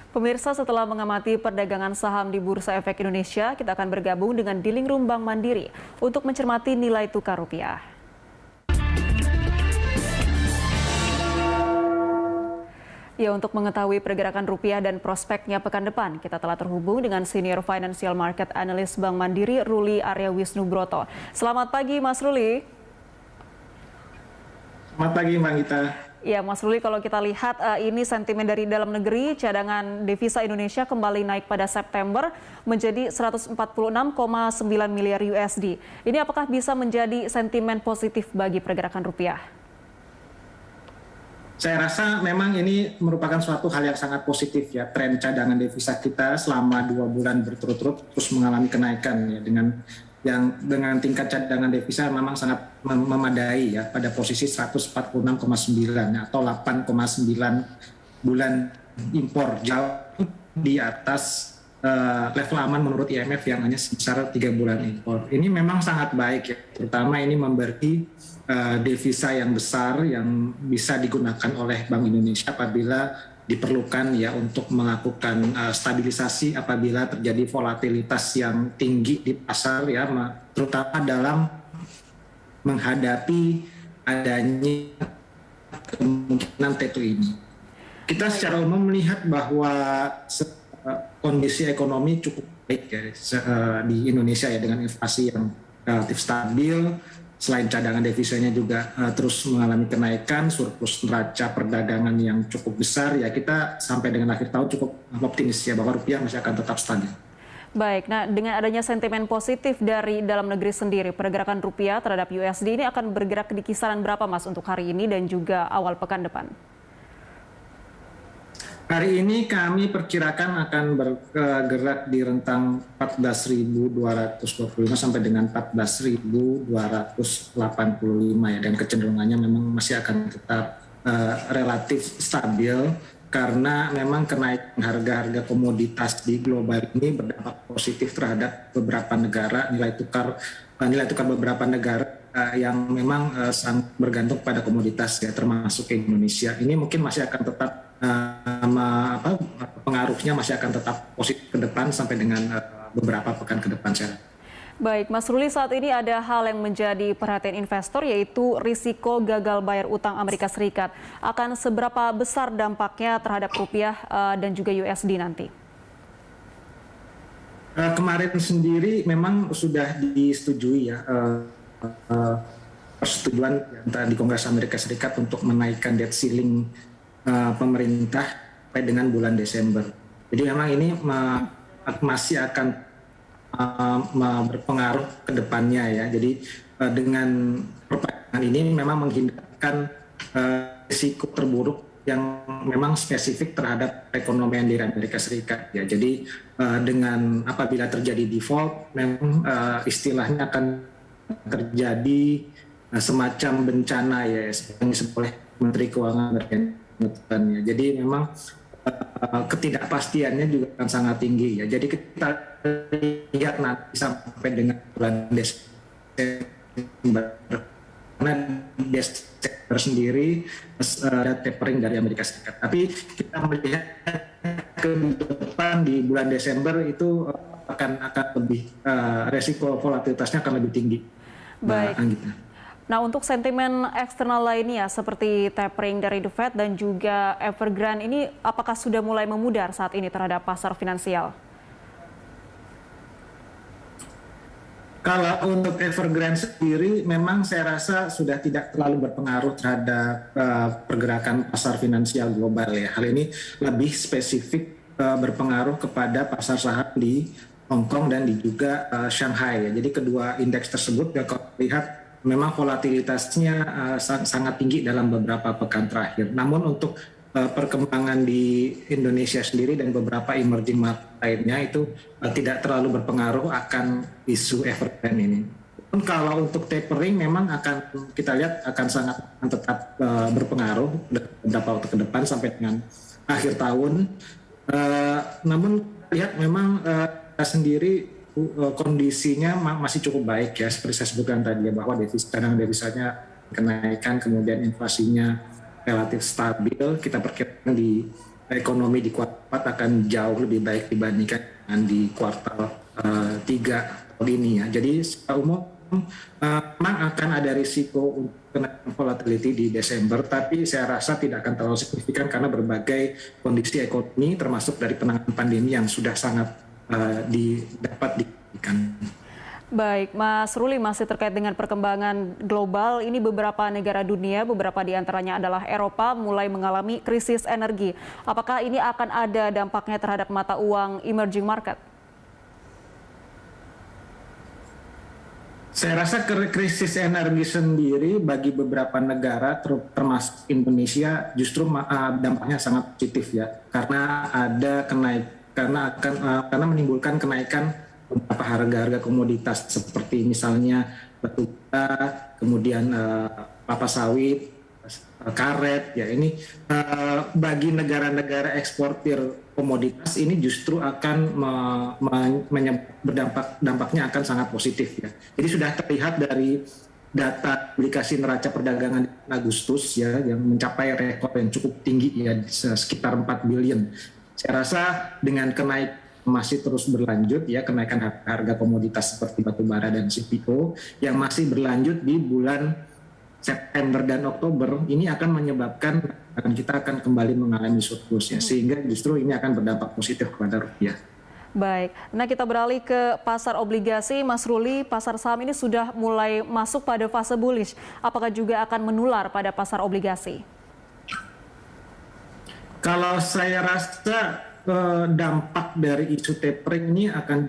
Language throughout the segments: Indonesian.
Pemirsa, setelah mengamati perdagangan saham di Bursa Efek Indonesia, kita akan bergabung dengan Dealing Room Bank Mandiri untuk mencermati nilai tukar rupiah. Ya, untuk mengetahui pergerakan rupiah dan prospeknya pekan depan, kita telah terhubung dengan Senior Financial Market Analyst Bank Mandiri, Ruli Arya Wisnubroto. Selamat pagi, Mas Ruli. Selamat pagi, Mbak Gita. Ya, Mas Ruli, kalau kita lihat ini sentimen dari dalam negeri, cadangan devisa Indonesia kembali naik pada September menjadi 146,9 miliar USD. Ini apakah bisa menjadi sentimen positif bagi pergerakan rupiah? Saya rasa memang ini merupakan suatu hal yang sangat positif ya. Tren cadangan devisa kita selama 2 bulan berturut-turut terus mengalami kenaikan ya, dengan tingkat cadangan devisa memang sangat memadai ya, pada posisi 146,9 atau 8,9 bulan impor, jauh di atas level aman menurut IMF yang hanya sebesar 3 bulan impor. Ini memang sangat baik ya, terutama ini memberi devisa yang besar yang bisa digunakan oleh Bank Indonesia apabila diperlukan ya untuk melakukan stabilisasi apabila terjadi volatilitas yang tinggi di pasar ya, terutama dalam menghadapi adanya kemungkinan T2 ini. Kita secara umum melihat bahwa kondisi ekonomi cukup baik ya di Indonesia ya, dengan inflasi yang relatif stabil. Selain cadangan devisanya juga terus mengalami kenaikan, surplus neraca perdagangan yang cukup besar, ya kita sampai dengan akhir tahun cukup optimis ya bahwa rupiah masih akan tetap stabil. Baik, nah dengan adanya sentimen positif dari dalam negeri sendiri, pergerakan rupiah terhadap USD ini akan bergerak di kisaran berapa, Mas, untuk hari ini dan juga awal pekan depan? Hari ini kami perkirakan akan bergerak di rentang 14.225 sampai dengan 14.285 ya, dan kecenderungannya memang masih akan tetap relatif stabil karena memang kenaikan harga-harga komoditas di global ini berdampak positif terhadap beberapa negara, nilai tukar beberapa negara yang memang sangat bergantung pada komoditas ya, termasuk Indonesia. Ini mungkin masih akan tetap pengaruhnya masih akan tetap positif ke depan sampai dengan beberapa pekan ke depan. Baik, Mas Ruli, saat ini ada hal yang menjadi perhatian investor, yaitu risiko gagal bayar utang Amerika Serikat. Akan seberapa besar dampaknya terhadap rupiah dan juga USD nanti? Kemarin sendiri memang sudah disetujui ya persetujuan di Kongres Amerika Serikat untuk menaikkan debt ceiling pemerintah sampai dengan bulan Desember. Jadi memang ini masih akan berpengaruh ke depannya ya. Jadi dengan perpanjangan ini memang menghindarkan risiko terburuk yang memang spesifik terhadap perekonomian di Amerika Serikat ya. Jadi dengan apabila terjadi default, memang istilahnya akan terjadi semacam bencana ya, yang disebut oleh Menteri Keuangan ya. Jadi memang ketidakpastiannya juga akan sangat tinggi ya. Jadi kita lihat nanti sampai dengan bulan Desember, karena Desember sendiri ada tapering dari Amerika Serikat. Tapi kita melihat ke depan di bulan Desember itu akan lebih resiko volatilitasnya akan lebih tinggi. Baik. Nah, untuk sentimen eksternal lainnya seperti tapering dari The Fed dan juga Evergrande ini apakah sudah mulai memudar saat ini terhadap pasar finansial? Kalau untuk Evergrande sendiri memang saya rasa sudah tidak terlalu berpengaruh terhadap pergerakan pasar finansial global ya. Hal ini lebih spesifik berpengaruh kepada pasar saham di Hong Kong dan juga Shanghai ya. Jadi kedua indeks tersebut ya, kalau lihat memang volatilitasnya sangat tinggi dalam beberapa pekan terakhir. Namun untuk perkembangan di Indonesia sendiri dan beberapa emerging market lainnya itu tidak terlalu berpengaruh akan isu Evergrande ini. Pun kalau untuk tapering memang akan kita lihat akan sangat tetap berpengaruh beberapa waktu ke depan sampai dengan akhir tahun. Namun lihat memang sendiri kondisinya masih cukup baik ya, seperti saya sebutkan tadi ya, bahwa cadangan devisanya kenaikan, kemudian inflasinya relatif stabil. Kita perkirakan di ekonomi di kuartal 4 akan jauh lebih baik dibandingkan dengan di kuartal 3 tahun ini ya. Jadi secara umum memang akan ada risiko untuk kenaikan volatility di Desember, tapi saya rasa tidak akan terlalu signifikan karena berbagai kondisi ekonomi termasuk dari penanganan pandemi yang sudah sangat dapat dikendalikan. Baik, Mas Ruli, masih terkait dengan perkembangan global, ini beberapa negara dunia, beberapa di antaranya adalah Eropa, mulai mengalami krisis energi. Apakah ini akan ada dampaknya terhadap mata uang emerging market? Saya rasa krisis energi sendiri bagi beberapa negara, termasuk Indonesia, justru dampaknya sangat positif ya, karena karena menimbulkan kenaikan beberapa harga-harga komoditas seperti misalnya batu bara, kemudian kelapa sawit, karet. Ya ini bagi negara-negara eksportir komoditas ini justru akan dampaknya akan sangat positif ya. Jadi sudah terlihat dari data aplikasi neraca perdagangan Agustus ya yang mencapai rekor yang cukup tinggi ya sekitar 4 billion. Saya rasa dengan masih terus berlanjut ya kenaikan harga komoditas seperti batu bara dan CPO yang masih berlanjut di bulan September dan Oktober ini akan menyebabkan kita akan kembali mengalami surplus ya, sehingga justru ini akan berdampak positif kepada rupiah. Baik, nah kita beralih ke pasar obligasi, Mas Ruli. Pasar saham ini sudah mulai masuk pada fase bullish. Apakah juga akan menular pada pasar obligasi? Kalau saya rasa dampak dari isu tapering ini akan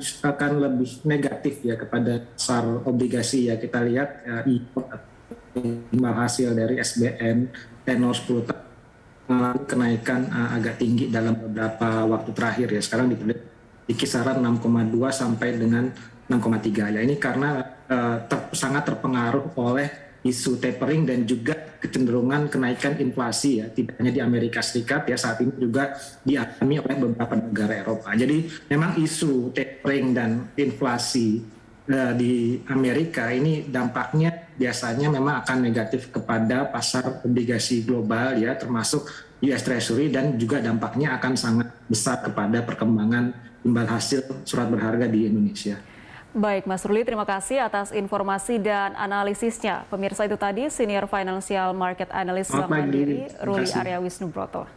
lebih negatif ya kepada pasar obligasi ya. Kita lihat imbal hasil dari SBN tenor 10 tahun mengalami kenaikan agak tinggi dalam beberapa waktu terakhir ya. Sekarang di kisaran 6,2 sampai dengan 6,3 ya. Ini karena sangat terpengaruh oleh isu tapering dan juga kecenderungan kenaikan inflasi ya, tidak hanya di Amerika Serikat ya, saat ini juga dialami oleh beberapa negara Eropa. Jadi memang isu tapering dan inflasi di Amerika ini dampaknya biasanya memang akan negatif kepada pasar obligasi global ya, termasuk US Treasury, dan juga dampaknya akan sangat besar kepada perkembangan imbal hasil surat berharga di Indonesia. Baik, Mas Ruli, terima kasih atas informasi dan analisisnya. Pemirsa, itu tadi Senior Financial Market Analyst Bank Mandiri, Ruli Arya Wisnubroto.